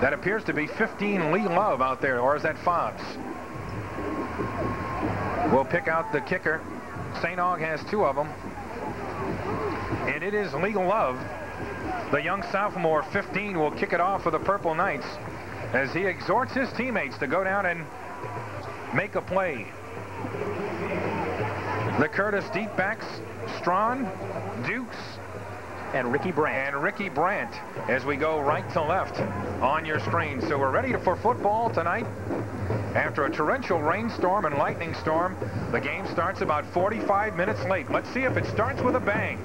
That appears to be 15 Lee Love out there, or is that Fobbs? We'll pick out the kicker. St. Aug has 2 of them. And it is Lee Love. The young sophomore, 15, will kick it off for the Purple Knights as he exhorts his teammates to go down and make a play. The Curtis deep backs, Strawn, Dukes, and Ricky Brandt as we go right to left on your screen. So we're ready for football tonight. After a torrential rainstorm and lightning storm, the game starts about 45 minutes late. Let's see if it starts with a bang.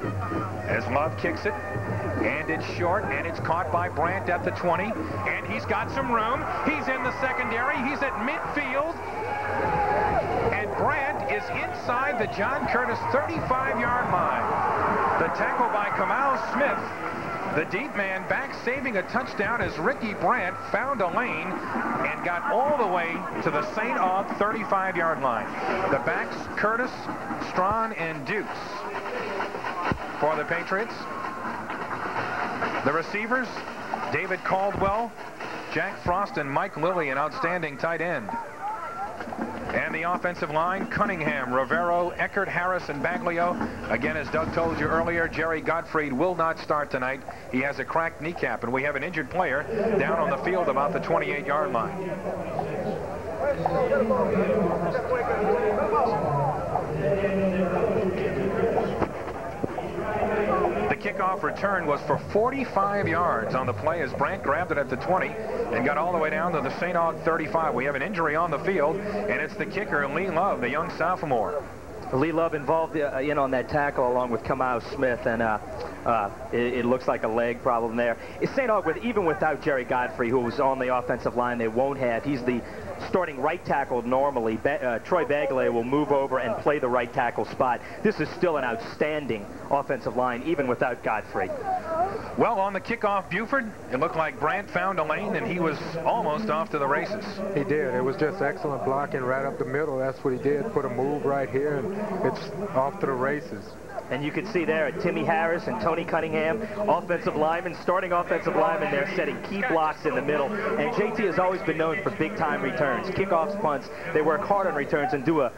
As Love kicks it, and it's short, and it's caught by Brandt at the 20, and he's got some room. He's in the secondary. He's at midfield. And Brandt is inside the John Curtis 35-yard line. The tackle by Kamal Smith, the deep man back, saving a touchdown as Ricky Brandt found a lane and got all the way to the St. Aug 35-yard line. The backs, Curtis, Strawn, and Dukes for the Patriots. The receivers, David Caldwell, Jack Frost, and Mike Lilly, an outstanding tight end. And the offensive line, Cunningham, Rivero, Eckert, Harris, and Baglio. Again, as Doug told you earlier, Jerry Gottfried will not start tonight. He has a cracked kneecap, and we have an injured player down on the field about the 28-yard line. The kickoff return was for 45 yards on the play as Brandt grabbed it at the 20 and got all the way down to the St. Aug 35. We have an injury on the field, and it's the kicker, Lee Love, the young sophomore. Lee Love involved in on that tackle along with Kamal Smith, and it looks like a leg problem there. St. Aug, even without Jerry Godfrey, who was on the offensive line, they won't have. He's the starting right tackle normally. Troy Bagley will move over and play the right tackle spot. This is still an outstanding offensive line, even without Godfrey. Well, on the kickoff, Buford, it looked like Brandt found a lane, and he was almost off to the races. He did. It was just excellent blocking right up the middle. That's what he did. Put a move right here, and it's off to the races. And you can see there Timmy Harris and Tony Cunningham, offensive linemen, starting offensive linemen. They're setting key blocks in the middle. And JT has always been known for big-time returns. Kickoffs, punts, they work hard on returns and do a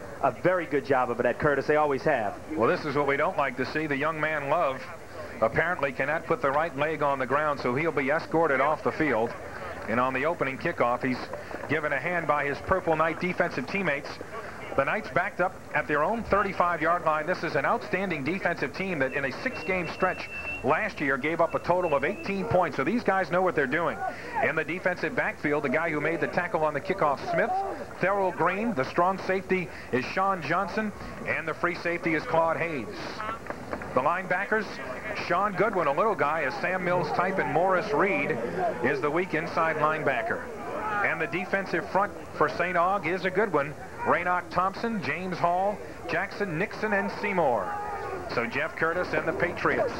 very good job of it at Curtis. They always have. Well, this is what we don't like to see. The young man, Love, apparently cannot put the right leg on the ground, so he'll be escorted off the field. And on the opening kickoff, he's given a hand by his Purple Knight defensive teammates. The Knights backed up at their own 35-yard line. This is an outstanding defensive team that in a 6-game stretch last year gave up a total of 18 points. So these guys know what they're doing. In the defensive backfield, the guy who made the tackle on the kickoff, Smith, Thurl Green. The strong safety is Sean Johnson, and the free safety is Claude Hayes. The linebackers, Sean Goodwin, a little guy, is Sam Mills type, and Morris Reed is the weak inside linebacker. And the defensive front for St. Aug is a good one. Raynock Thompson, James Hall, Jackson Nixon, and Seymour. So Jeff Curtis and the Patriots,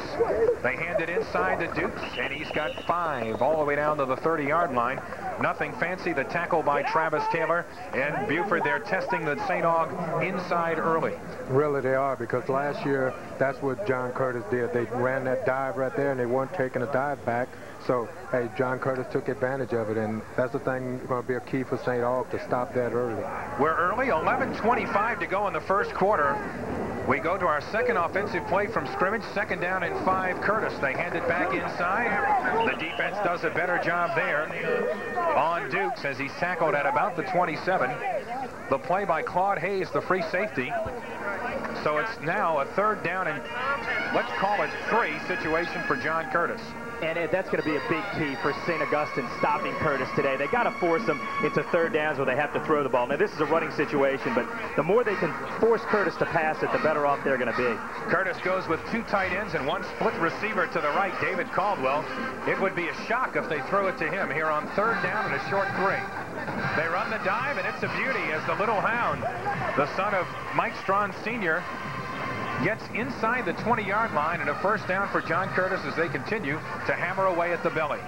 they hand it inside to Dukes, and he's got 5 all the way down to the 30-yard line. Nothing fancy. The tackle by Travis Taylor and Buford. They're testing the St. Aug inside early. Really, they are, because last year, that's what John Curtis did. They ran that dive right there, and they weren't taking a dive back. So, hey, John Curtis took advantage of it, and that's the thing going to be a key for St. Aug to stop that early. We're early, 11:25 to go in the first quarter. We go to our second offensive play from scrimmage, 2nd down and 5, Curtis. They hand it back inside. The defense does a better job there on Dukes as he's tackled at about the 27. The play by Claude Hayes, the free safety. So it's now a 3rd down and let's call it 3 situation for John Curtis. And that's going to be a big key for St. Augustine stopping Curtis today. They got to force them into 3rd downs where they have to throw the ball. Now, this is a running situation, but the more they can force Curtis to pass it, the better off they're going to be. Curtis goes with 2 tight ends and 1 split receiver to the right, David Caldwell. It would be a shock if they throw it to him here on 3rd down and a short 3. They run the dive, and it's a beauty as the little hound, the son of Mike Strawn Sr., gets inside the 20-yard line, and a 1st down for John Curtis as they continue to hammer away at the belly.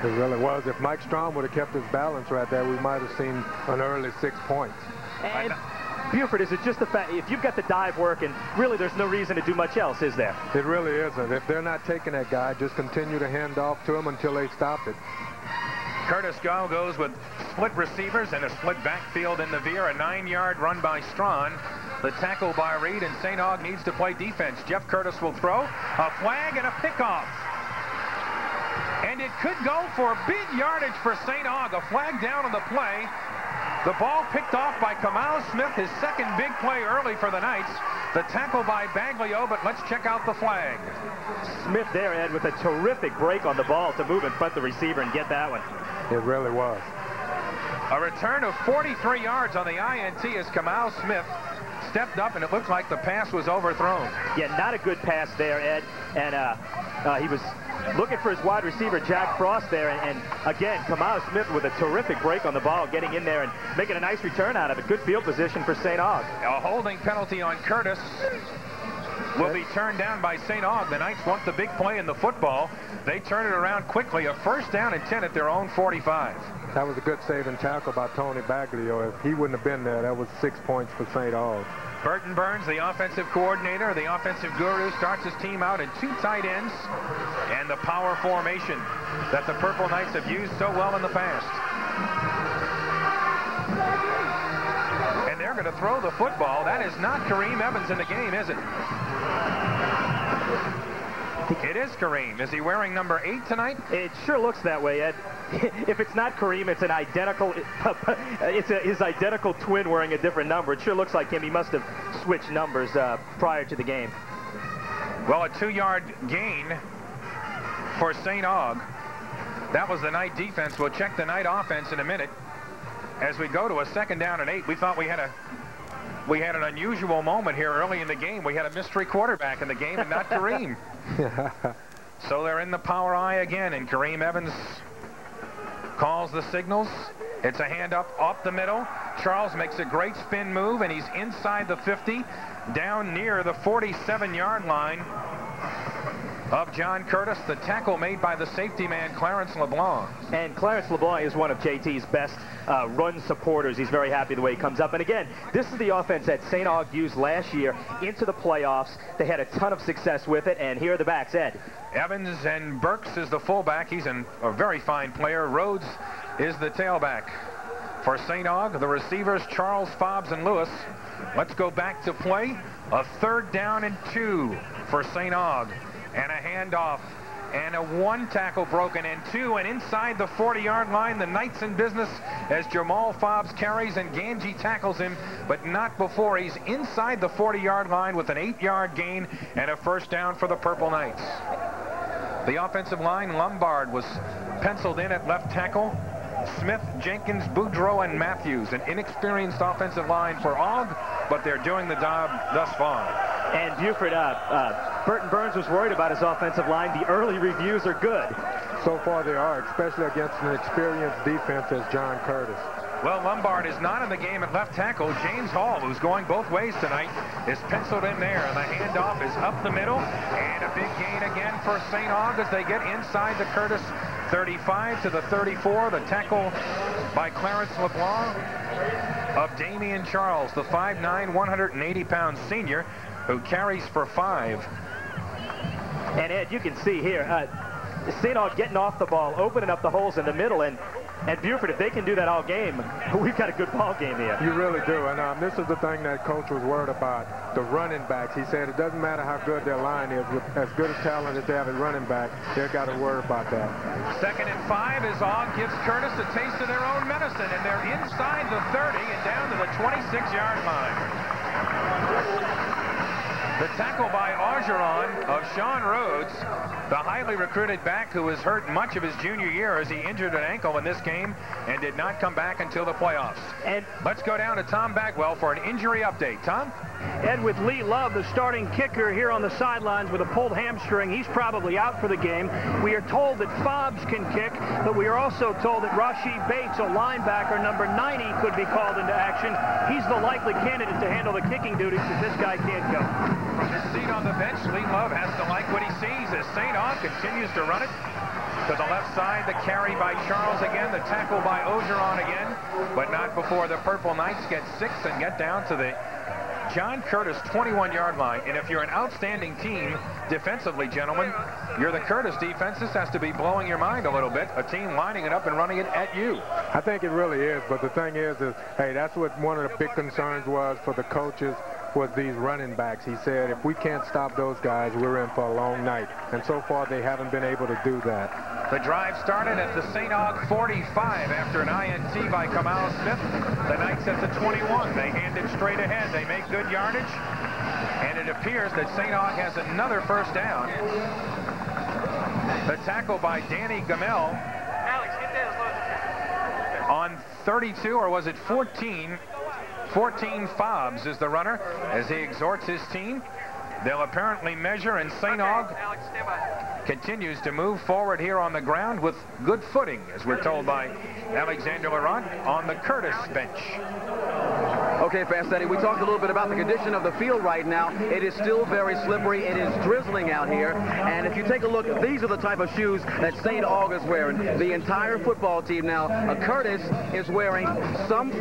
It really was. If Mike Strawn would have kept his balance right there, we might have seen an early 6 points. And Buford, is it just the fact, if you've got the dive working, really there's no reason to do much else, is there? It really isn't. If they're not taking that guy, just continue to hand off to him until they stop it. Curtis Gall goes with split receivers and a split backfield in the veer. A 9-yard run by Strawn. The tackle by Reed, and St. Aug needs to play defense. Jeff Curtis will throw. A flag and a pickoff. And it could go for big yardage for St. Aug. A flag down on the play. The ball picked off by Kamau Smith, his second big play early for the Knights. The tackle by Baglio, but let's check out the flag. Smith there, Ed, with a terrific break on the ball to move in front of the receiver and get that one. It really was. A return of 43 yards on the INT as Kamau Smith stepped up, and it looked like the pass was overthrown. Yeah, not a good pass there, Ed. And he was looking for his wide receiver, Jack Frost, there. And again, Kamau Smith with a terrific break on the ball, getting in there and making a nice return out of it. Good field position for St. Aug. A holding penalty on Curtis will be turned down by St. Aug. The Knights want the big play in the football. They turn it around quickly. A first down and 10 at their own 45. That was a good saving tackle by Tony Baglio. If he wouldn't have been there, that was 6 points for St. Aug. Burton Burns, the offensive coordinator, the offensive guru, starts his team out in 2 tight ends and the power formation that the Purple Knights have used so well in the past. And they're going to throw the football. That is not Kareem Evans in the game, is it? It is Kareem. Is he wearing number 8 tonight? It sure looks that way, Ed. If it's not Kareem, it's an identical, his identical twin wearing a different number. It sure looks like him. He must have switched numbers prior to the game. Well, a 2-yard gain for St. Aug. That was the Knight defense. We'll check the Knight offense in a minute. As we go to a 2nd down and 8, we thought we had an unusual moment here early in the game. We had a mystery quarterback in the game and not Kareem. So they're in the power eye again, and Kareem Evans calls the signals. It's a hand up the middle. Charles makes a great spin move, and he's inside the 50, down near the 47-yard line of John Curtis. The tackle made by the safety man, Clarence LeBlanc. And Clarence LeBlanc is one of JT's best run supporters. He's very happy the way he comes up. And again, this is the offense that St. Aug used last year into the playoffs. They had a ton of success with it, and here are the backs, Ed. Evans and Burks is the fullback. He's a very fine player. Rhodes is the tailback. For St. Aug, the receivers, Charles, Fobbs, and Lewis. Let's go back to play. A 3rd down and 2 for St. Aug. And a handoff. And a 1 tackle broken, and 2. And inside the 40-yard line, the Knights in business as Jamal Fobbs carries and Ganji tackles him, but not before he's inside the 40-yard line with an 8-yard gain and a 1st down for the Purple Knights. The offensive line, Lombard was penciled in at left tackle. Smith, Jenkins, Boudreau, and Matthews. An inexperienced offensive line for Aug, but they're doing the job thus far. And Buford, Burton Burns was worried about his offensive line. The early reviews are good. So far they are, especially against an experienced defense as John Curtis. Well, Lombard is not in the game at left tackle. James Hall, who's going both ways tonight, is penciled in there. And the handoff is up the middle. And a big gain again for St. Aug as they get inside the Curtis 35 to the 34. The tackle by Clarence LeBlanc of Damian Charles, the 5'9", 180-pound senior who carries for 5. And Ed, you can see here, St. Aug getting off the ball, opening up the holes in the middle, and Buford, if they can do that all game, we've got a good ball game here. You really do, and this is the thing that coach was worried about, the running backs. He said it doesn't matter how good their line is, with as good a talent as they have at running back, they've got to worry about that. 2nd and 5 as Aug gives Curtis a taste of their own medicine, and they're inside the 30 and down to the 26-yard line. The tackle by Orgeron of Sean Rhodes, the highly recruited back who was hurt much of his junior year as he injured an ankle in this game and did not come back until the playoffs. And let's go down to Tom Bagwell for an injury update. Tom? Ed, with Lee Love, the starting kicker here on the sidelines with a pulled hamstring, he's probably out for the game. We are told that Fobbs can kick, but we are also told that Rashid Bates, a linebacker, number 90, could be called into action. He's the likely candidate to handle the kicking duties if this guy can't go. From his seat on the bench, Lee Love has to like what he sees as St. Aug continues to run it. To the left side, the carry by Charles again, the tackle by Orgeron again, but not before the Purple Knights get 6 and get down to the John Curtis 21-yard line. And if you're an outstanding team defensively, gentlemen, you're the Curtis defense. This has to be blowing your mind a little bit. A team lining it up and running it at you. I think it really is, but the thing is hey, that's what one of the big concerns was for the coaches, was these running backs. He said, if we can't stop those guys, we're in for a long night. And so far, they haven't been able to do that. The drive started at the St. Aug 45 after an INT by Kamal Smith. The Knights at the 21. They hand it straight ahead. They make good yardage. And it appears that St. Aug has another first down. The tackle by Danny Gamel on 32, or was it 14? 14 Fobbs is the runner as he exhorts his team. They'll apparently measure, and St. Aug continues to move forward here on the ground with good footing, as we're told by Alexander Laurent on the Curtis bench. Okay, Fastetti, we talked a little bit about the condition of the field right now. It is still very slippery. It is drizzling out here. And if you take a look, these are the type of shoes that St. Aug is wearing. The entire football team now. Curtis is wearing some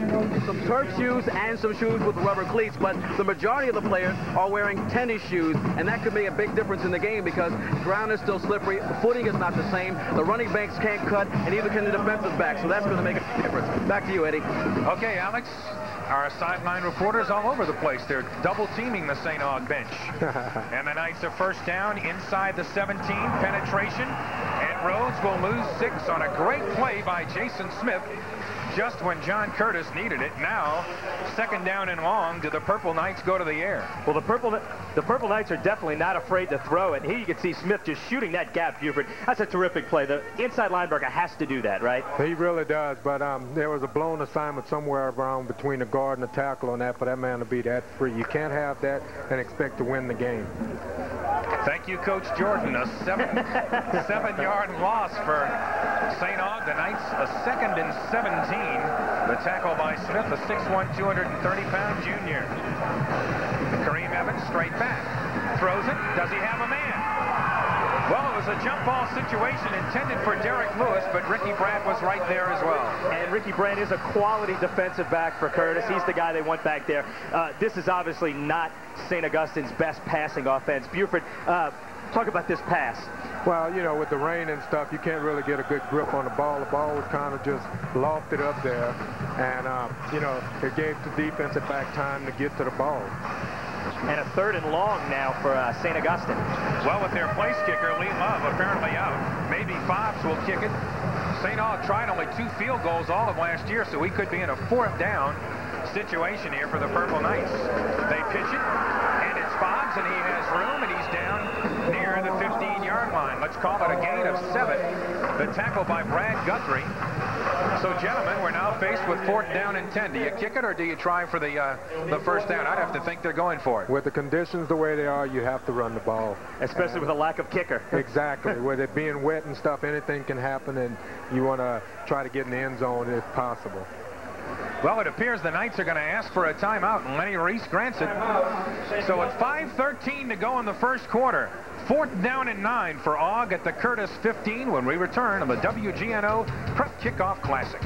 turf shoes and some shoes with rubber cleats, but the majority of the players are wearing tennis shoes, and that could make a big difference in the game because ground is still slippery. The footing is not the same. The running backs can't cut, and neither can the defensive back. So that's going to make a difference. Back to you, Eddie. Okay, Alex. Our sideline reporters all over the place. They're double-teaming the St. Aug bench. And the Knights a first down inside the 17. Penetration. And Rhodes will lose 6 on a great play by Jason Smith just when John Curtis needed it. Now, second down and long. Do the Purple Knights go to the air? Well, the Purple Knights are definitely not afraid to throw it. Here you can see Smith just shooting that gap, Buford. That's a terrific play. The inside linebacker has to do that, right? He really does, but there was a blown assignment somewhere around between the guard and the tackle on that for that man to be that free. You can't have that and expect to win the game. Thank you, Coach Jordan. A seven-yard loss for St. Aug. The Knights a 2nd and 17. The tackle by Smith, a 6'1", 230-pound junior. Kareem Evans straight back. Throws it. Does he have a man? Well, it was a jump ball situation intended for Derek Lewis, but Ricky Brandt was right there as well. And Ricky Brandt is a quality defensive back for Curtis. He's the guy they want back there. This is obviously not St. Augustine's best passing offense. Buford, talk about this pass. Well, you know, with the rain and stuff, you can't really get a good grip on the ball. The ball was kind of just lofted up there. And, you know, it gave the defensive back time to get to the ball. And a 3rd and long now for St. Augustine. Well, with their place kicker, Lee Love, apparently out. Maybe Fobbs will kick it. St. Aug tried only 2 field goals all of last year, so we could be in a 4th down situation here for the Purple Knights. They pitch it, and it's Fobbs, and he has room, and he's down near the 15-yard line. Let's call it a gain of 7. The tackle by Brad Guthrie. So, gentlemen, we're now faced with 4th down and 10. Do you kick it, or do you try for the first down? I'd have to think they're going for it. With the conditions the way they are, you have to run the ball. Especially with a lack of kicker. Exactly. With it being wet and stuff, anything can happen, and you want to try to get in the end zone if possible. Well, it appears the Knights are going to ask for a timeout, and Lenny Reese grants it. So it's 5:13 to go in the first quarter. 4th down and 9 for Aug at the Curtis 15 when we return on the WGNO Prep Kickoff Classic.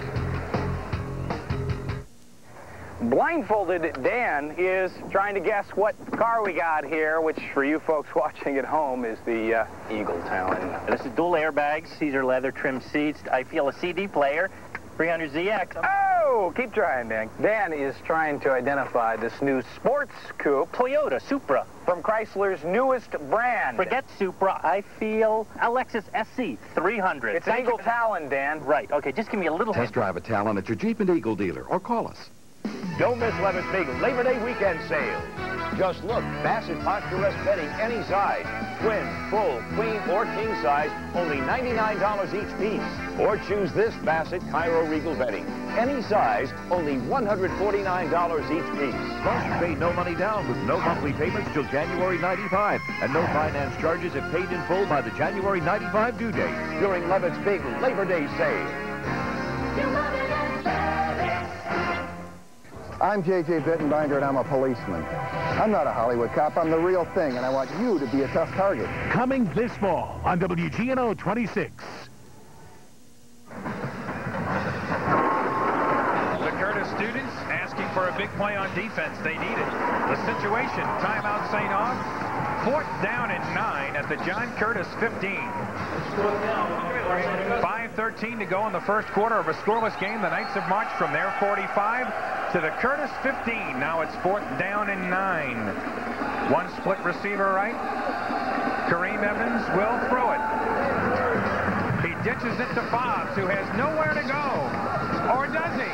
Blindfolded Dan is trying to guess what car we got here, which for you folks watching at home is the Eagle Talon. This is dual airbags. These are leather trimmed seats. I feel a CD player. 300ZX. Oh, keep trying, Dan. Dan is trying to identify this new sports coupe. Toyota Supra. From Chrysler's newest brand. Forget Supra. I feel a Lexus SC 300. It's an Eagle Talon, Dan. Right. Okay, just give me a little... Test drive a Talon at your Jeep and Eagle dealer or call us. Don't miss Levitt's big Labor Day weekend sale. Just look, Bassett Posture Rest bedding any size. Twin, full, queen, or king size, only $99 each piece. Or choose this Bassett Cairo Regal bedding. Any size, only $149 each piece. Plus, pay no money down with no monthly payments till January 95. And no finance charges if paid in full by the January 95 due date. During Levitt's big Labor Day sale. I'm J.J. Bittenbinder, and I'm a policeman. I'm not a Hollywood cop. I'm the real thing, and I want you to be a tough target. Coming this fall on WGNO 26. The Curtis students asking for a big play on defense. They need it. The situation, timeout St. Aug. 4th down and 9 at the John Curtis 15. 5:13 to go in the first quarter of a scoreless game. The Knights have marched from their 45 to the Curtis 15. Now it's 4th down and 9. One split receiver right. Kareem Evans will throw it. He ditches it to Fobbs, who has nowhere to go. Or does he?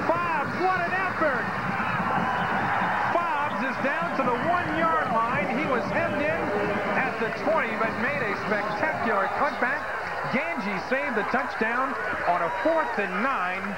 Fobbs, what an effort! Fobbs is down to the 1-yard line. He was hemmed in at the 20, but made a spectacular cutback. Ganji saved the touchdown on a 4th and 9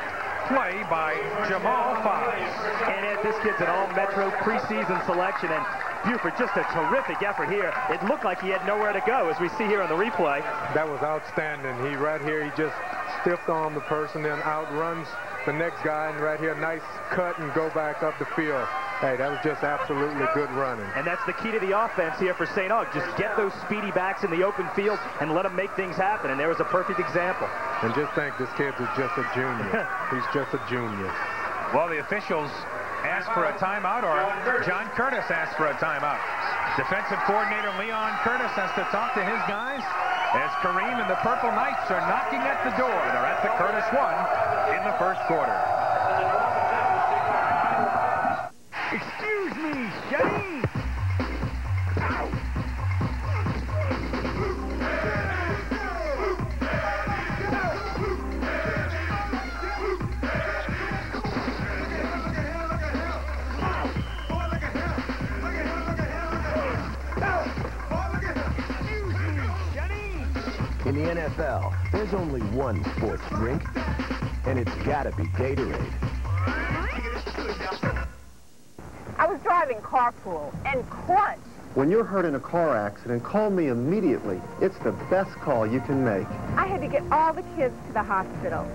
play by Jamal Fobbs. And this kid's an all-Metro preseason selection, and Buford, just a terrific effort here. It looked like he had nowhere to go, as we see here on the replay. That was outstanding. He right here, he just stiffed on the person, then outruns the next guy, and right here, nice cut and go back up the field. Hey, that was just absolutely good running. And that's the key to the offense here for St. Aug. Just get those speedy backs in the open field and let them make things happen. And there was a perfect example. And just think, this kid is just a junior. He's just a junior. Well, the officials asked for a timeout, or John Curtis asked for a timeout. Defensive coordinator Leon Curtis has to talk to his guys as Kareem and the Purple Knights are knocking at the door. They're at the Curtis 1 in the first quarter. Excuse me, Shane! In the NFL, there's only one sports drink, and it's gotta be Gatorade. I was driving carpool and crunch. When you're hurt in a car accident, call me immediately. It's the best call you can make. I had to get all the kids to the hospital.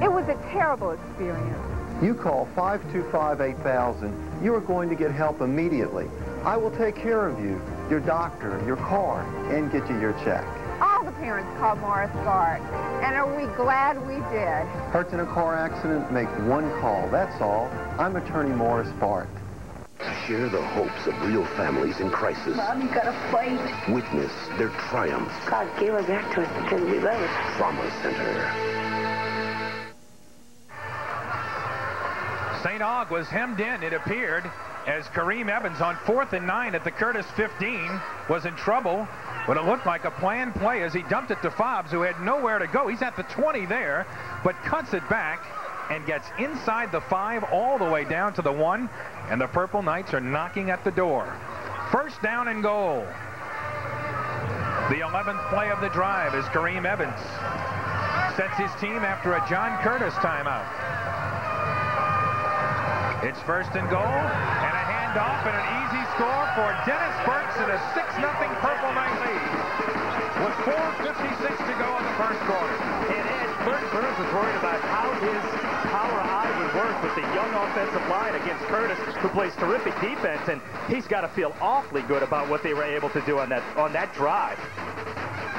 It was a terrible experience. You call 525-8000. You are going to get help immediately. I will take care of you, your doctor, your car, and get you your check. All the parents called Morris Bart, and are we glad we did? Hurts in a car accident, make one call, that's all. I'm Attorney Morris Bart. Share the hopes of real families in crisis. Mom, you gotta fight. Witness their triumphs. God gave her back to us because we love her. Trauma Center. St. Aug was hemmed in, it appeared, as Kareem Evans on 4th and 9 at the Curtis 15 was in trouble. But it looked like a planned play as he dumped it to Fobbs, who had nowhere to go. He's at the 20 there, but cuts it back and gets inside the 5 all the way down to the 1, and the Purple Knights are knocking at the door. First down and goal. The 11th play of the drive is Kareem Evans. Sets his team after a John Curtis timeout. It's first and goal, and a handoff and an easy score for Dennis Burks in a 6-0 Purple Knight lead. With 4:56 to go in the first quarter. And Ed, Burns was worried about how his power eye would work with the young offensive line against Curtis, who plays terrific defense, and he's got to feel awfully good about what they were able to do on that drive.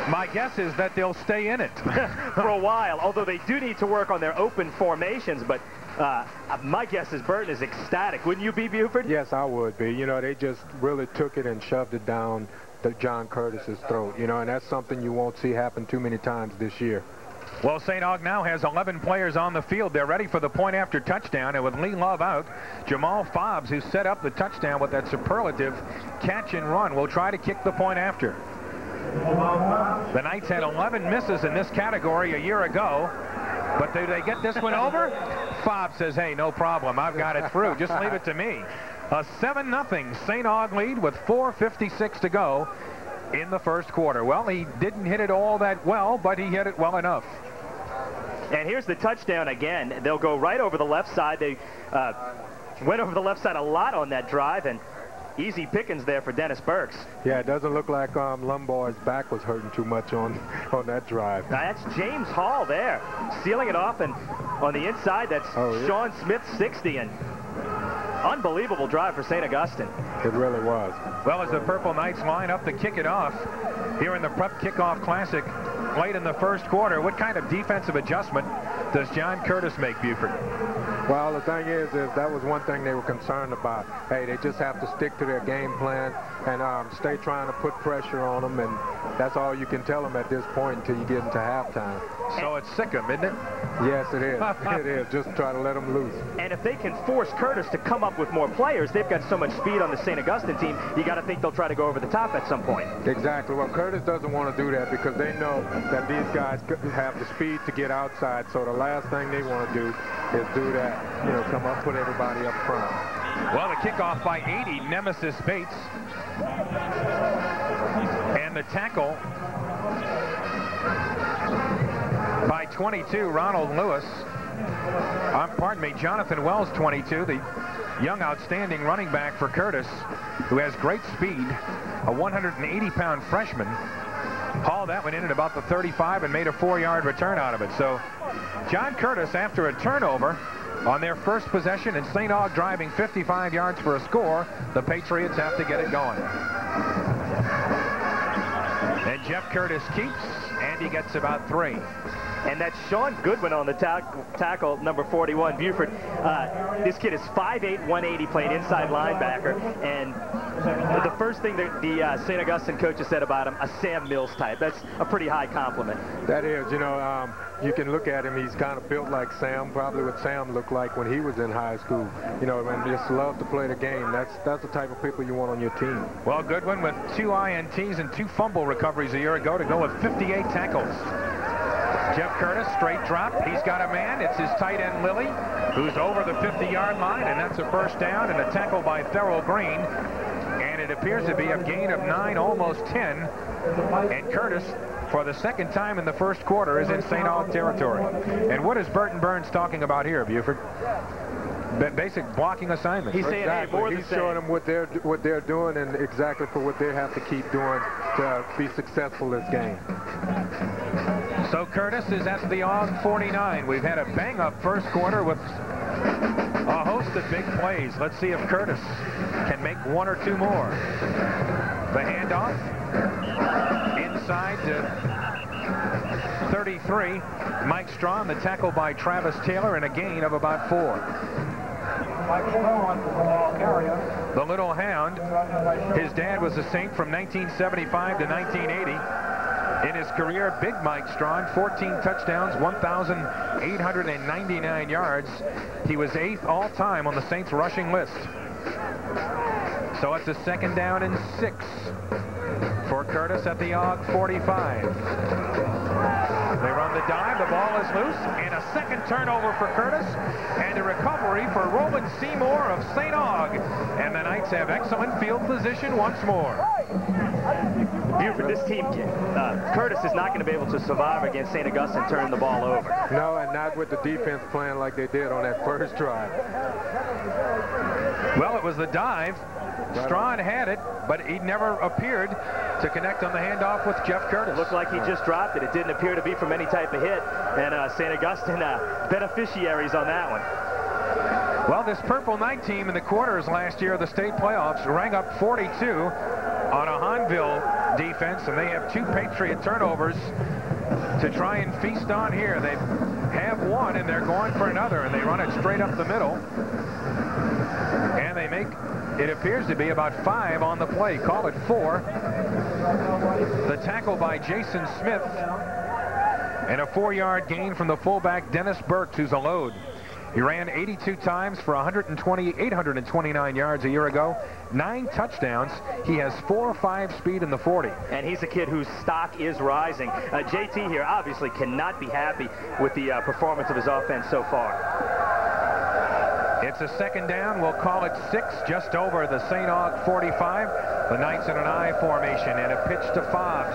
My guess is that they'll stay in it for a while, although they do need to work on their open formations, but my guess is Burton is ecstatic. Wouldn't you be, Buford? Yes, I would be. You know, they just really took it and shoved it down John Curtis's throat, you know, and that's something you won't see happen too many times this year. Well, St. Aug now has 11 players on the field. They're ready for the point after touchdown, and with Lee Love out, Jamal Fobbs, who set up the touchdown with that superlative catch and run, will try to kick the point after. The Knights had 11 misses in this category a year ago, but do they get this one over? Fobbs says, hey, no problem. I've got it through. Just leave it to me. A 7-0 St. Aug lead with 4:56 to go in the first quarter. Well, he didn't hit it all that well, but he hit it well enough. And here's the touchdown again. They'll go right over the left side. They went over the left side a lot on that drive, and easy pickings there for Dennis Burks. Yeah, it doesn't look like Lumbar's back was hurting too much on that drive. Now that's James Hall there, sealing it off, and on the inside, that's Sean Smith, 60, and unbelievable drive for St. Augustine. It really was. Well, as the Purple Knights line up to kick it off here in the Prep Kickoff Classic late in the first quarter, what kind of defensive adjustment does John Curtis make, Buford? Well, the thing is that was one thing they were concerned about. Hey, they just have to stick to their game plan and stay trying to put pressure on them, and that's all you can tell them at this point until you get into halftime. So it's sick 'em, isn't it? Yes, it is. It is. Just try to let them loose. And if they can force Curtis to come up with more players, they've got so much speed on the St. Augustine team, you got to think they'll try to go over the top at some point. Exactly. Well, Curtis doesn't want to do that because they know that these guys have the speed to get outside, so the last thing they want to do is do that, you know, come up, put everybody up front. Well, the kickoff by 80, Nemesis Bates. And the tackle by 22, Ronald Lewis. Pardon me, Jonathan Wells, 22, the young outstanding running back for Curtis, who has great speed, a 180-pound freshman. Hauled that one in at about the 35 and made a 4-yard return out of it. So John Curtis, after a turnover on their first possession and St. Aug driving 55 yards for a score, the Patriots have to get it going. And Jeff Curtis keeps, and he gets about 3. And that's Sean Goodwin on the tackle, number 41, Buford. This kid is 5'8", 180, playing inside linebacker. And the first thing that the St. Augustine coaches said about him, a Sam Mills type. That's a pretty high compliment. That is, you know, you can look at him. He's kind of built like Sam, probably what Sam looked like when he was in high school. You know, and just love to play the game. That's the type of people you want on your team. Well, Goodwin with 2 INTs and 2 fumble recoveries a year ago to go with 58 tackles. Jeff Curtis, straight drop. He's got a man. It's his tight end, Lilly, who's over the 50-yard line, and that's a first down and a tackle by Thurl Green. And it appears to be a gain of 9, almost 10. And Curtis, for the second time in the first quarter, is in St. Aug territory. And what is Burton Burns talking about here, Buford? Basic blocking assignment. He's saying, exactly. Hey, more He's showing them what they're doing and exactly for what they have to keep doing to be successful this game. So Curtis is at the Aug 49. We've had a bang-up first quarter with a host of big plays. Let's see if Curtis can make 1 or 2 more. The handoff inside to 33. Mike Strawn, the tackle by Travis Taylor, and a gain of about 4. The little hound, his dad was a Saint from 1975 to 1980. In his career, Big Mike Strawn, 14 touchdowns, 1,899 yards. He was 8th all-time on the Saints rushing list. So it's a 2nd down and 6 for Curtis at the Aug 45. They run the dive, the ball is loose, and a second turnover for Curtis, and a recovery for Roland Seymour of St. Aug. And the Knights have excellent field position once more. Buford, this team, Curtis is not going to be able to survive against St. Augustine turning the ball over. No, and not with the defense playing like they did on that first drive. Well, it was the dive. Strawn had it, but he never appeared to connect on the handoff with Jeff Curtis. Looked like he just dropped it. It didn't appear to be from any type of hit, and St. Augustine beneficiaries on that one. Well, this Purple Knight team in the quarters last year of the state playoffs rang up 42 on a Hanville defense, and they have 2 Patriot turnovers to try and feast on here. They have 1, and they're going for another, and they run it straight up the middle. And they make, it appears to be about 5 on the play. Call it 4. The tackle by Jason Smith, and a 4-yard gain from the fullback Dennis Burks, who's a load. He ran 82 times for 829 yards a year ago, 9 touchdowns. He has 4.5 speed in the 40. And he's a kid whose stock is rising. JT here obviously cannot be happy with the performance of his offense so far. It's a 2nd down. We'll call it 6, just over the St. Aug 45. The Knights in an I formation, and a pitch to Fobbs.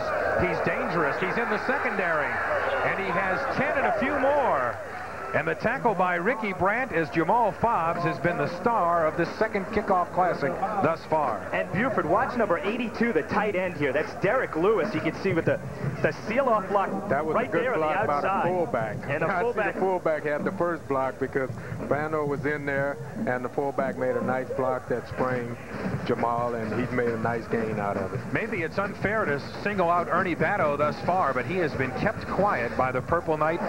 He's dangerous. He's in the secondary, and he has 10 and a few more. And the tackle by Ricky Brandt as Jamal Fobbs has been the star of this second kickoff classic thus far. And Buford, watch number 82, the tight end here. That's Derek Lewis. You can see with the seal-off block that was right a good there block on the outside. By the fullback. And the fullback. The fullback had the first block because Bando was in there, and the fullback made a nice block that sprang Jamal, and he made a nice gain out of it. Maybe it's unfair to single out Ernie Batto thus far, but he has been kept quiet by the Purple Knight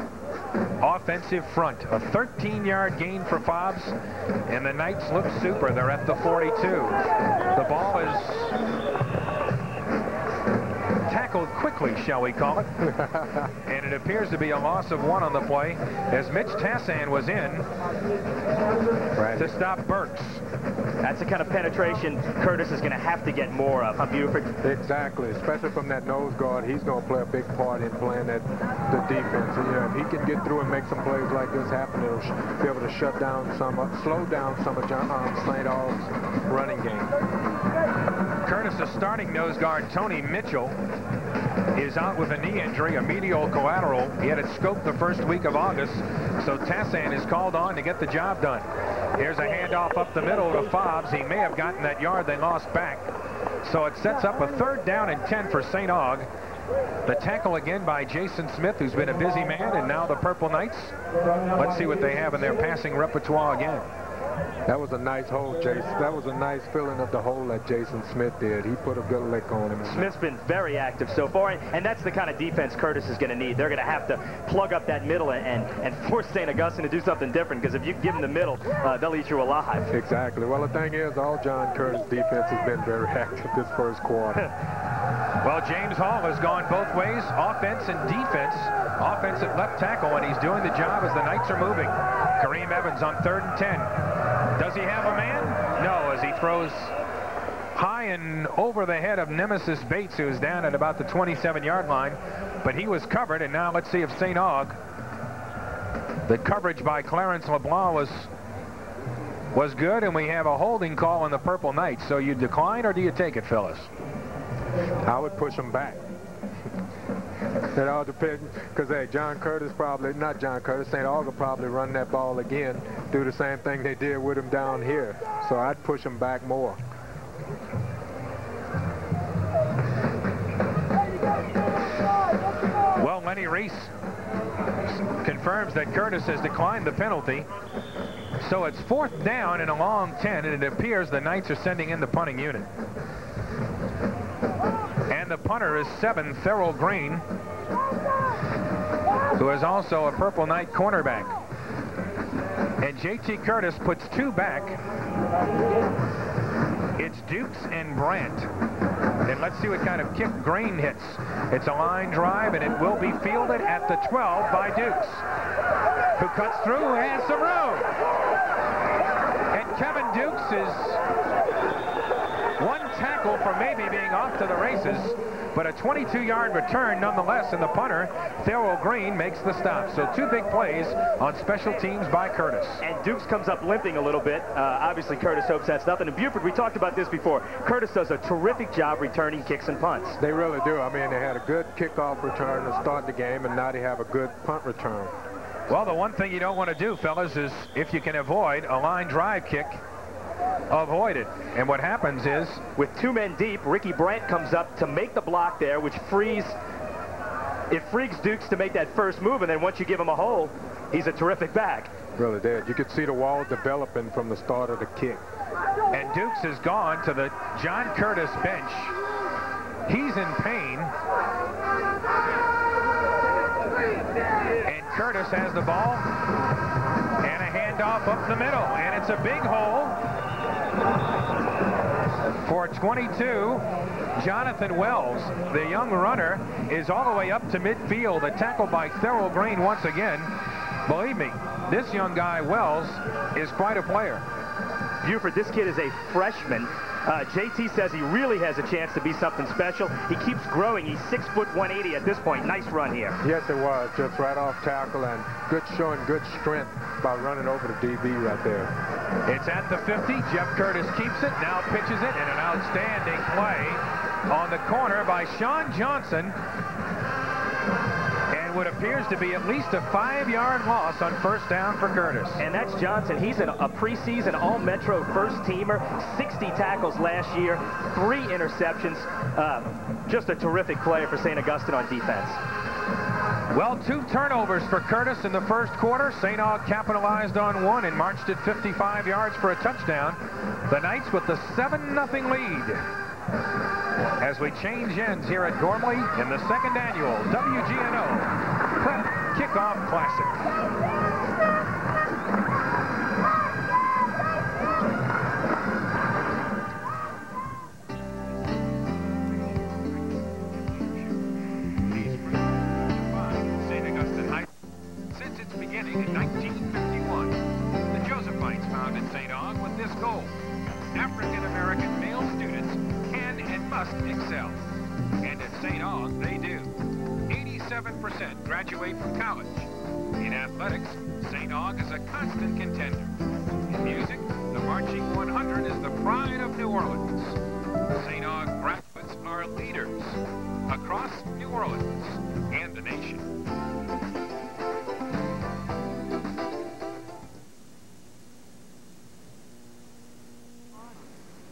offensive front. A 13-yard gain for Fobbs, and the Knights look super. They're at the 42. The ball is tackled quickly, shall we call it, and it appears to be a loss of 1 on the play as Mitch Tassan was in to stop Burks. That's the kind of penetration Curtis is going to have to get more of, huh, Buford? Exactly, especially from that nose guard. He's going to play a big part in playing the defense. And, you know, if he can get through and make some plays like this happen, it'll be able to slow down some of St. Aug's running game. Curtis' starting nose guard, Tony Mitchell, is out with a knee injury, a medial collateral. He had it scoped the first week of August, so Tassan is called on to get the job done. Here's a handoff up the middle to Fobbs. He may have gotten that yard they lost back. So it sets up a 3rd down and 10 for St. Aug. The tackle again by Jason Smith, who's been a busy man, and now the Purple Knights. Let's see what they have in their passing repertoire again. That was a nice hole, Jason. That was a nice filling of the hole that Jason Smith did. He put a good lick on him. Smith's been very active so far, and that's the kind of defense Curtis is going to need. They're going to have to plug up that middle and force St. Augustine to do something different, because if you give them the middle, they'll eat you alive. Exactly. Well, the thing is, all John Curtis' defense has been very active this first quarter. Well, James Hall has gone both ways, offense and defense. Offense at left tackle, and he's doing the job as the Knights are moving. Kareem Evans on 3rd and 10. Does he have a man? No, as he throws high and over the head of Nemesis Bates, who's down at about the 27-yard line. But he was covered, and now let's see if St. Aug. The coverage by Clarence LeBlanc was good, and we have a holding call on the Purple Knights. So you decline, or do you take it, Phyllis? I would push him back. It all depends, because, hey, St. Aug will probably run that ball again, do the same thing they did with him down here. So I'd push him back more. Well, Lenny Reese confirms that Curtis has declined the penalty. So it's 4th down and a long 10, and it appears the Knights are sending in the punting unit. And the punter is 7, Thurl Green, who is also a Purple Knight cornerback. And J.T. Curtis puts 2 back. It's Dukes and Brandt. And let's see what kind of kick Green hits. It's a line drive, and it will be fielded at the 12 by Dukes, who cuts through, who has some room. And Kevin Dukes is 1 tackle from maybe being off to the races, but a 22-yard return nonetheless, and the punter, Thurl Green, makes the stop. So 2 big plays on special teams by Curtis. And Dukes comes up limping a little bit. Obviously, Curtis hopes that's nothing. And Buford, we talked about this before. Curtis does a terrific job returning kicks and punts. They really do. I mean, they had a good kickoff return to start the game, and now they have a good punt return. Well, the one thing you don't want to do, fellas, is if you can avoid a line drive kick, avoid it. And what happens is, with 2 men deep, Ricky Brandt comes up to make the block there, which frees Dukes to make that first move, and then once you give him a hole, he's a terrific back. Really did. You could see the wall developing from the start of the kick. And Dukes has gone to the John Curtis bench. He's in pain. And Curtis has the ball, and a handoff up the middle, and it's a big hole for 22. Jonathan Wells, the young runner, is all the way up to midfield. A tackle by Thurl Green once again. Believe me, this young guy, Wells, is quite a player. Buford, this kid is a freshman. JT says he really has a chance to be something special. He keeps growing. He's 6 foot 180 at this point. Nice run here. Yes, it was. Just right off tackle, and showing good strength by running over the DB right there. It's at the 50. Jeff Curtis keeps it, now pitches it, and an outstanding play on the corner by Sean Johnson. And what appears to be at least a 5-yard loss on 1st down for Curtis. And that's Johnson. He's a preseason All-Metro first-teamer, 60 tackles last year, 3 interceptions. Just a terrific player for St. Augustine on defense. Well, 2 turnovers for Curtis in the first quarter. St. Aug capitalized on 1 and marched at 55 yards for a touchdown. The Knights with the 7-0 lead. As we change ends here at Gormley in the 2nd annual WGNO Prep Kickoff Classic. Since its beginning in 1951, the Josephites founded St. Aug with this goal. African-American male students can and must excel. And at St. Aug, they do. 87% graduate from college. In athletics, St. Aug is a constant contender. In music, the Marching 100 is the pride of New Orleans. St. Aug graduates are leaders across New Orleans and the nation.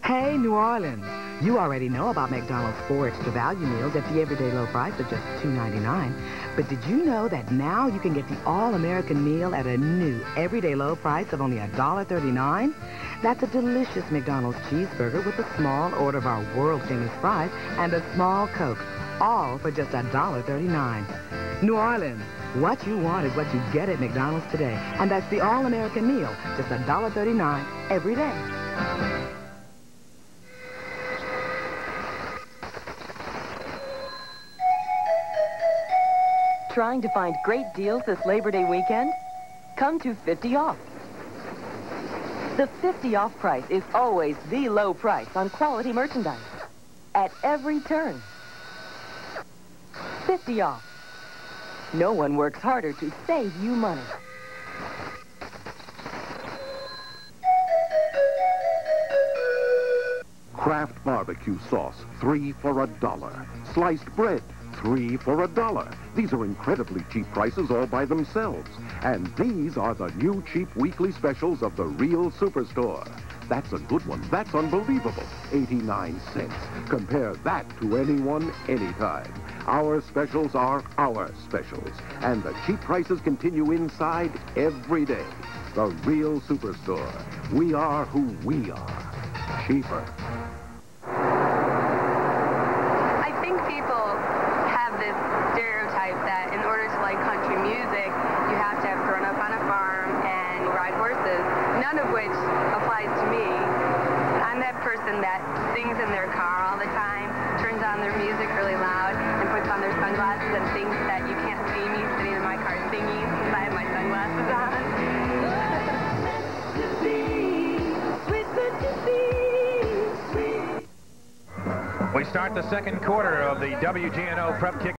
Hey, New Orleans, you already know about McDonald's 4 extra value meals at the everyday low price of just $2.99. But did you know that now you can get the all-American meal at a new everyday low price of only $1.39? That's a delicious McDonald's cheeseburger with a small order of our world-famous fries and a small Coke, all for just $1.39. New Orleans, what you want is what you get at McDonald's today. And that's the all-American meal, just $1.39 every day. Trying to find great deals this Labor Day weekend? Come to 50 Off. The 50 Off price is always the low price on quality merchandise. At every turn. 50 Off. No one works harder to save you money. Kraft barbecue sauce, 3 for $1. Sliced bread, 3 for $1. These are incredibly cheap prices all by themselves. And these are the new cheap weekly specials of the real Superstore. That's a good one. That's unbelievable. 89 cents. Compare that to anyone, anytime. Our specials are our specials. And the cheap prices continue inside every day. The real Superstore. We are who we are. Cheaper. I think people have this stereotype that in order to like country music, you have to have grown up on a farm and ride horses, none of which applies to me. I'm that person that sings in their car all the time, turns on their music really loud, and puts on their sunglasses and thinks that you can't see me sitting in my car singing because I have my sunglasses on. We start the second quarter of the WGNO Prep Kick.